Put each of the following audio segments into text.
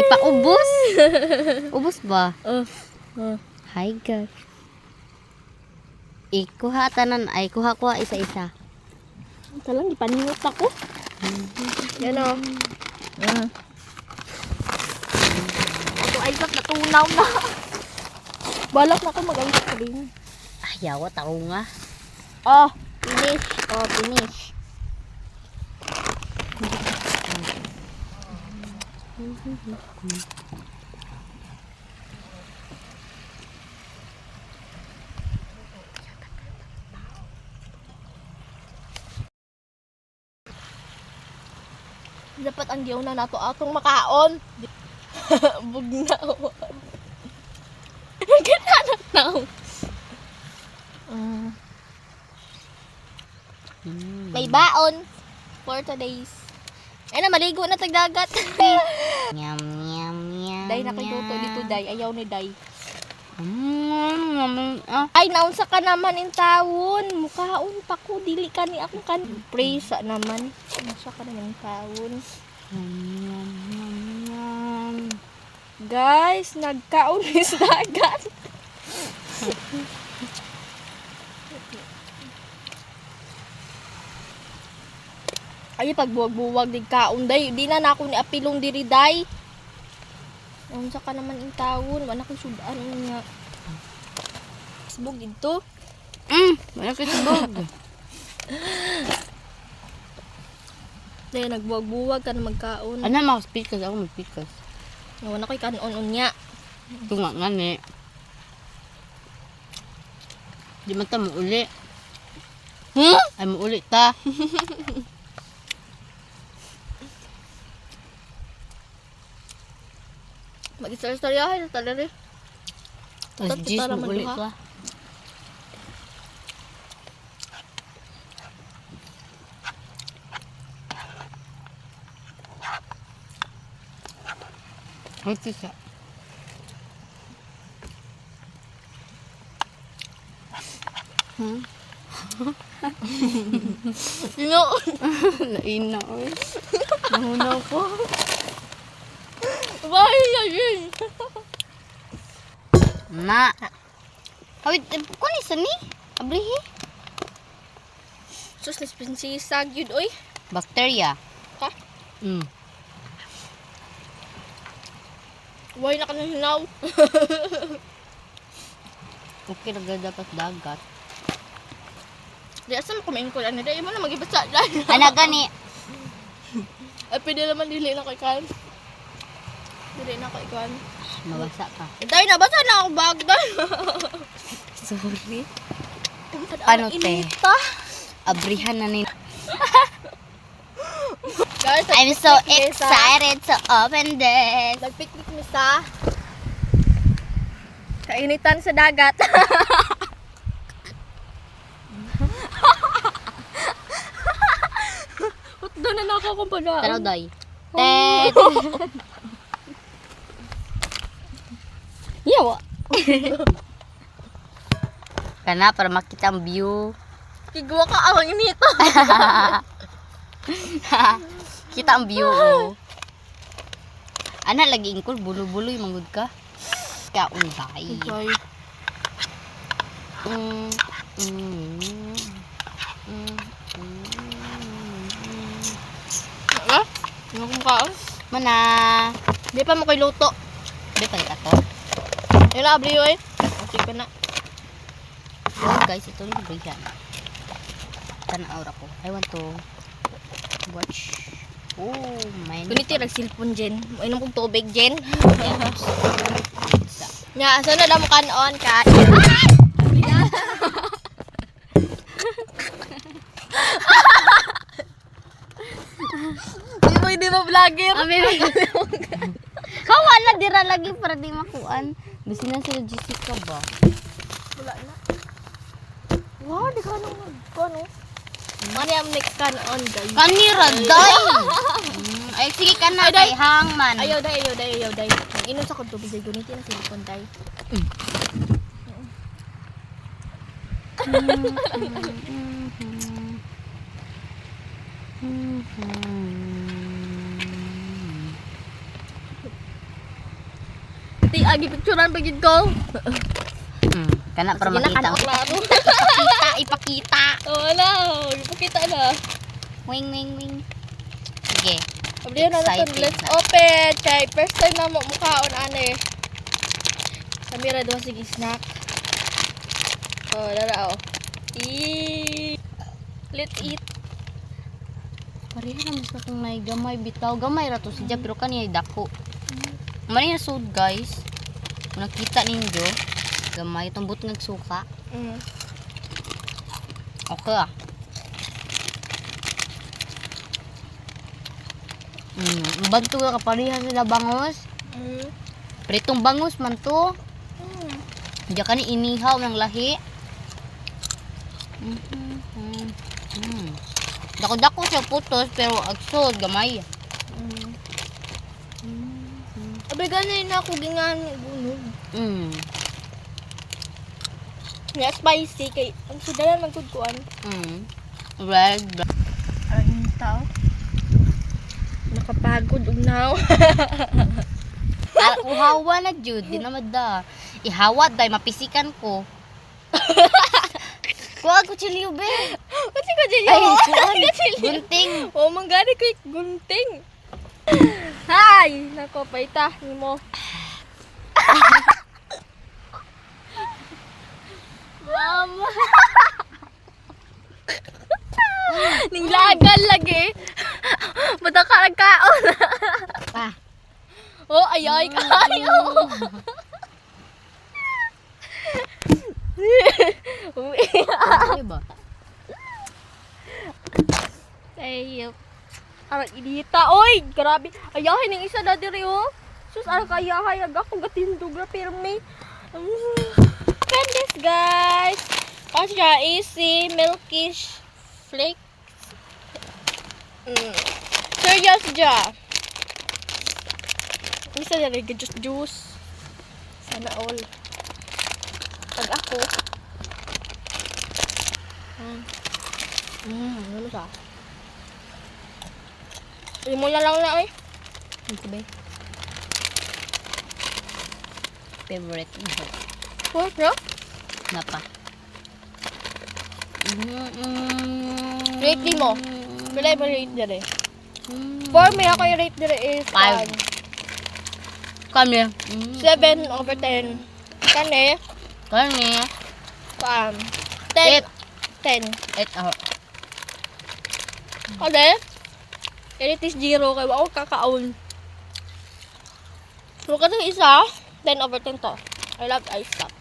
pa ubos. Ubos ba? Oh. Hi guys. Ikuha tanan ay kuha isa-isa. Talang gipaningot ako. Yan o. Ako ay sak natunaw na. Balak na ako mag-ayos ka din. Yawat ako nga. Oh, finish. Oh, finish. Dapat ang giyaw na nato atong makaon. Bugnaw. Gananak na. May baon for today's. Ay na, maligo na tagdagat. Nyam nyam nyam. Day na kay luto dito, day. Ayaw ni day. Ah. Ay, naunsa ka naman in tawon. Mukhaon pa ko. Dili ka ni akong kan. Presa naman. Naunsa ka naman in tawon. Guys, nagkaon is dagat. Ay, pagbuwag-buwag dig kaon day. Di na ako ni apilong diri day. Naunsa ka naman in tawon. Wala ko sudan niya. Sibog dito. Wala ka sabog. Dahil nagbuwag-buwag ka na magkaon. Ano makaspikas ako magpikas. Nawan ako'y kanon-on niya. Tunga nga ni. Di man ta mo uli. Ay mo uli ta. Mag-istoryahan na talaga rin. Tapos Tapos G's para mo uli maduha. ta. Ito siya. Sino? Naina oy. Nahuna ko. Bahay na yun. Ma. Hawit, kung isa ni? Abrihi? Sus, nispinsisag yun, oy. Bacteria. Ha? Bahay na ka ng hinaw. Okay na dapat dagat. Di, asa mo kumain ko lang nila. Imo na mag-ibasa lang. Ana gani. Ay, pwede naman dili na kay kan. Dili na kay kan. Mabasa ka. Tay, nabasa na ako bag doon. Sorry. Ano Ano, te? Inita. Abrihan na ni. Guys, I'm so excited to open this. Nagpiknik mi sa kainitan sa dagat. Doon na ako kung pala. Tanaw day. Tet. Yawa. Kana para makita ang view. Kigwa ka awang inito. Kita ang view. Oh. Ana lagi ingkol bulo-bulo yung manggod ka. Kaon bay. Okay. Wala? Ano kung kaon? Mana. Di pa mo kay luto. Di pa ako. Yun na, abli yun eh. Okay ka na. Oh guys, ito yung brihan. Tanaw ra ko. I want to watch. Oh, my. Kuniti nag-cellphone Jen. Inom kong tubig Jen. Nya, sana na mo kanon ka. Di mo vlogger. Wala dira lagi para di makuan. Bisi na sila Jessica ba? Wala na. Wow, di ka nang ano? Mani am next kanon guys. Kanira day. Ay sige ka na kay hangman. Ayaw day. Inom sa kong tubig day. Guniti na cellphone day. Ti agi picturean pagid ko. Kana para Sige na, makita. kana ko klaro. Ipakita. Wala, ipakita na. Wing, wing, wing. Sige. Abrihan na natin. Excited Let's na. open. Kay first time na mo mukhaon ane. Samira doon sige snack. Oh, dara oh. Let's eat. Pareha na mas kung may gamay bitaw. Gamay ra to siya pero kaniya dako. Mani na sud guys. Kung nakita ninyo, gamay itong butngag suka. Okay ah. Bantu ka pareha sila bangos. Pritong bangus man to. Diya ka ni inihaw ng lahi. Dako-dako siya putos pero agsod gamay. Abe ganay na ako gingan bunog. Nga spicy kay ang sudalan man gud kuan. Red. Ang tao. Nakapagod og now. Uhawa na jud, di na madda. Ihawat day mapisikan ko. Kuha ko chiliw be. Kasi ko diyo. Ay, kuan. Gunting. Oh, manggani ko gunting. Hay, nako paita nimo. Mama. Ninglagan lagi. Bata ka nagkaon. Pa. Oh, ayay kayo. Ano ba? Ayop. Arang inita, oy! Grabe. Ayahin ng isa na diri, oh. Sus, arang kayahay. Ako gatindog na pirmi. Candies, guys. Kasya, easy, milkish, flakes. Serious dya. Isa na rin, juice. Sana all. Pag ako. Ano siya? Imo na lang na eh. Ano ba? Favorite mo. What, no? Napa. Rate ni mo. Pila yung rate dyan eh. For me, ako yung rate dyan is 5. Kami. 7/10. Kani, Kami. 10. 10. 8 ako. Kani, it is 0 kaya ako kakaon. So, kasi isa, 10/10 to. I love ice cup.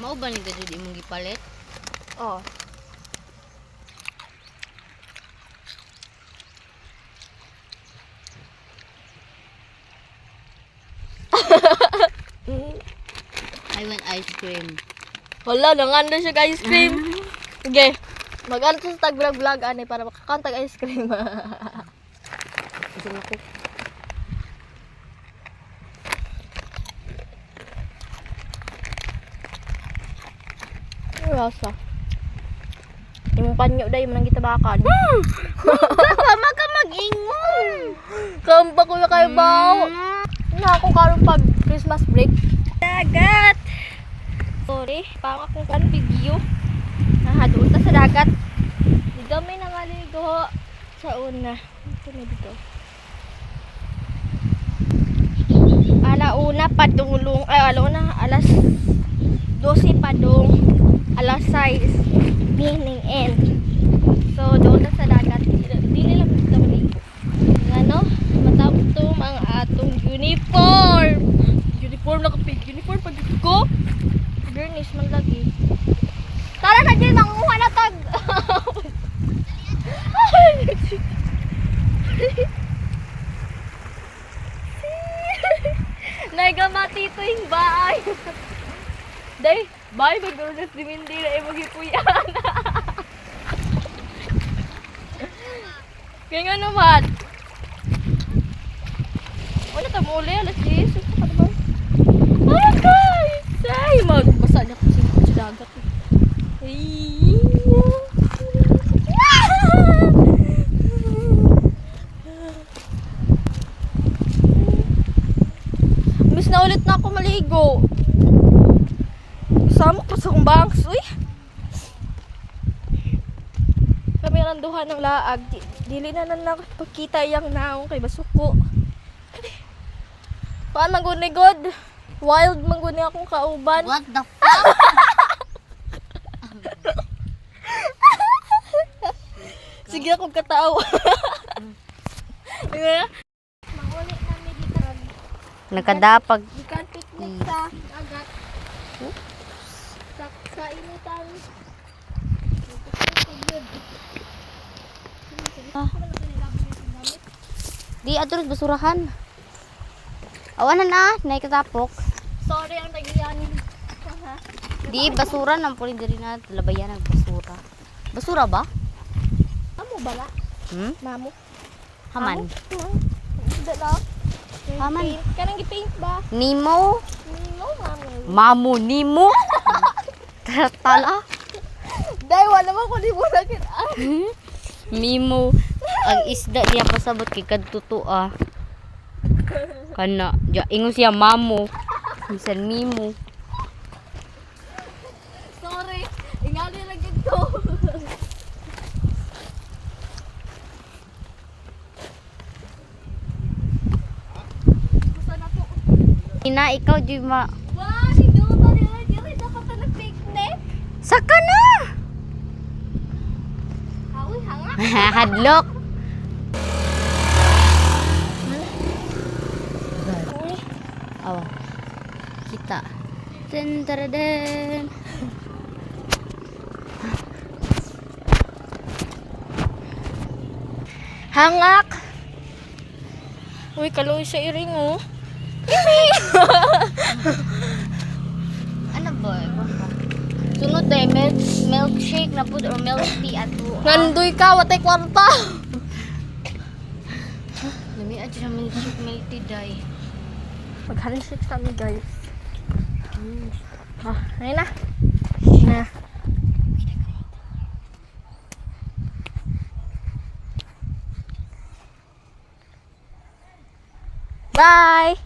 Mao ba ni gado di mong gipalit? Oh. I want ice cream. Wala, nangan na siya ice cream. Sige, mag-ano sa tag vlog ani para makakantag ice cream. Gusto ko. Rasa. Yung panyo day man ang gitabakan. Tama ka mag-ingon. Kamba ko na kayo baw. Na ako karon pag Christmas break. Dagat. Sorry, pang akong kan video. Nahadol ta sa dagat. Di gamay nangaligo sa una. Ito na dito. Alauna padulong ay alauna alas 12 padung alas 6 meaning end. So doon na sa dagat dili lang kita maligo. Ano? Matapos ang atong uniform. Uniform na kapig. Uniform pag ko. Bernice man lagi. Tara na dyan, manguha na tag. Naigamati ito yung bahay. Day, bahay mag-unas di hindi na mag-ipuyan. Kaya nga naman. Wala ta mo uli, alas 10. Ito ka naman. Ay, guys! Ay, magbasa niya kasi sa dagat. Ay, na ulit na ako maligo. Samok pa sa kong bangs, uy. Kami randuhan ng laag. Dili na pagkita iyang naong kay basuko. Paan maguni god? Wild maguni akong kauban. What the fuck? Sige akong katao. Manguli namin dito. Nagkadapag. Ikan picnic sa agat. Sa inutan. Di ato basurahan. Awanan na, naikatapok. Sorry ang nagyanin. Di basura nang puli diri na labayan ng basura. Basura ba? Amo bala? Hmm? Mamo. Haman. Hindi na. Haman. Kanang gi-paint ba? Nemo. No, mamo. Mamu Nemo. Tala. Dai wala man ko di mo nakit. Mimo. Ang isda niya pasabot kay kadto ah. Kana, ja ingon siya mamo. Minsan Mimo. Sorry. Ingali lang gito. Gusto na po. Ina ikaw di ma. Wow, siguro pa nila diri dapat na nag-picnic. Saka na. Aoy, hanga. Hadlok. Uy. Awa. Kita. Den den. Hangak. Uy, kaloy sa iring oh. Ano ba? Sunod day milkshake na pud or milk tea ato. Nandoy ka, watay kwarta. Lami aja na milk tea day. Mag-handshake kami guys. Ah, ayun na. Na. Bye!